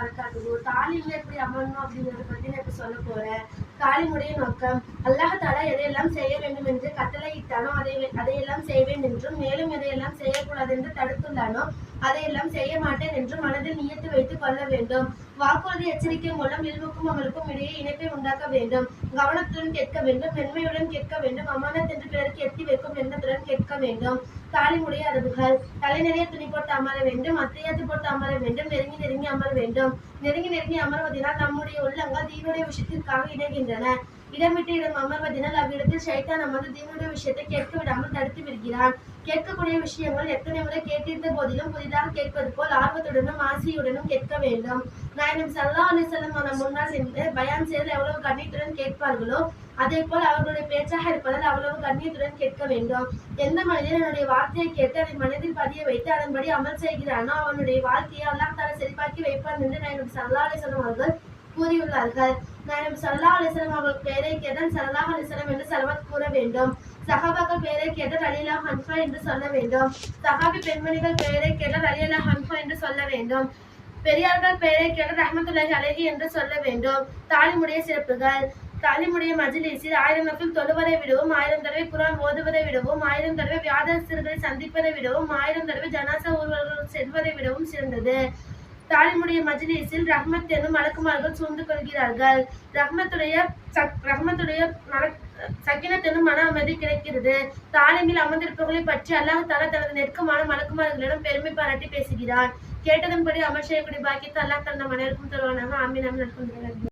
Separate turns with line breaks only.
வரகாத்துஹு. தாலிம்ல எப்படி அமரணும் அப்படிங்கறத பத்தி நான் இப்ப சொல்ல போறேன். தாலிமுடைய நோக்கம் அல்லாஹ் தஆலா எதையெல்லாம் செய்ய வேண்டும் என்று கட்டளையிட்டானோ அதையெல்லாம் செய்வேன் என்றும், மேலும் எதையெல்லாம் செய்யக்கூடாது என்று தடுத்துள்ளானோ அதையெல்லாம் செய்ய மாட்டேன் என்றும் மனதில் நியத்து வைத்துக் கொள்ள வேண்டும். வாக்குறுதி எச்சரிக்கை மூலம் இல்முக்கும் அமலுக்கும் இடையே இணைப்பை உண்டாக்க வேண்டும். கவனத்துடன் கேட்க வேண்டும், மென்மையுடன் கேட்க வேண்டும், அமானத் என்று பிறருக்கு எத்தி வைக்கும் எண்ணத்துடன் கேட்க வேண்டும். தாலிமுடைய அரபுகள் தலை நிறைய துணி போட்டு அமர வேண்டும், அத்தையாத்து போட்டு அமர வேண்டும், நெருங்கி நெருங்கி அமர வேண்டும். நெருங்கி நெருங்கி அமர்வதனால் நம்முடைய உள்ளங்கள் தீனுடைய விஷயத்திற்காக இணைகின்றன. இடமிட்டு இடம் அமர்வதனால் அவ்விடத்தில் ஷைத்தான் அமர்ந்து தீனுடைய விஷயத்தை கேட்க விடாமல் தடுத்து விடுகிறான். கேட்கக்கூடிய விஷயங்கள் எத்தனை முறை கேட்டிருந்த போதிலும் புதிதாக கேட்பது போல் ஆர்வத்துடனும் ஆசையுடனும் கேட்க வேண்டும். நாயகம் ஸல்லல்லாஹு அலைஹி வஸல்லம் நம் முன்னால் சென்று பயான் செய்து எவ்வளவு கண்ணியத்துடன் கேட்பார்களோ அதே போல் அவர்களுடைய பேச்சாக இருப்பதால் அவ்வளவு கண்ணியத்துடன் கேட்க வேண்டும். எந்த மனிதன் என்னுடைய வார்த்தையை கேட்டு அதை மனதில் பதிய வைத்து அதன்படி அமல் செய்கிறானோ அவனுடைய வாழ்க்கையை அல்லாஹ் தஆலா செழிப்பாக்கி வைப்பான் என்று நாயகம் ஸல்லல்லாஹு அலைஹி வஸல்லம் அவர்கள் கூறியுள்ளார்கள். நாயகம் ஸல்லல்லாஹு அலைஹி வஸல்லம் அவர்கள் பெயரை கேட்டால் ஸல்லல்லாஹு அலைஹி வஸல்லம் என்று ஸலவாத் கூற வேண்டும். சஹாபாக்கள் பெயரை கேட்டால் ரலியல்லாஹு அன்ஹு என்று சொல்ல வேண்டும். சஹாபி பெண்மணிகள் பெயரை கேட்டால் ரலியல்லாஹு அன்ஹு என்று சொல்ல வேண்டும். பெரியார்கள் பெயரை கேட்டால் ரஹ்மத்துல்லாஹி அலைஹி என்று சொல்ல வேண்டும். தாலிமுடைய சிறப்புகள் தாலிமுடைய மஜ்லிஸில் 1000 நஃபில் தொழுவதை விடவும், 1000 தடவை குர்ஆன் ஓதுவதை விடவும், 1000 தடவை வியாதஸ்தர்களை சந்திப்பதை விடவும், 1000 தடவை ஜனாசா ஊர்வலங்கள் செல்வதை விடவும் சிறந்தது. தாலிமுடைய மஜ்லிஸில் ரஹ்மத் எனும் மலக்குமார்கள் சூழ்ந்து கொள்கிறார்கள். ரஹ்மத்துடைய சக்கினத் எனும் மன அமைதி கிடைக்கிறது. தாலிமில் அமர்ந்திருப்பவர்களை பற்றி அல்லாஹ் தஆலா தனது நெருக்கமான மலக்குமார்களிடம் பெருமை பாராட்டி பேசுகிறான். கேட்டதன்படி அமல் செய்யக்கூடிய பாக்கியத்தை அல்லாஹ் தஆலா நம் அனைவருக்கும் தருவானாக. ஆமீன் ஆமீன்.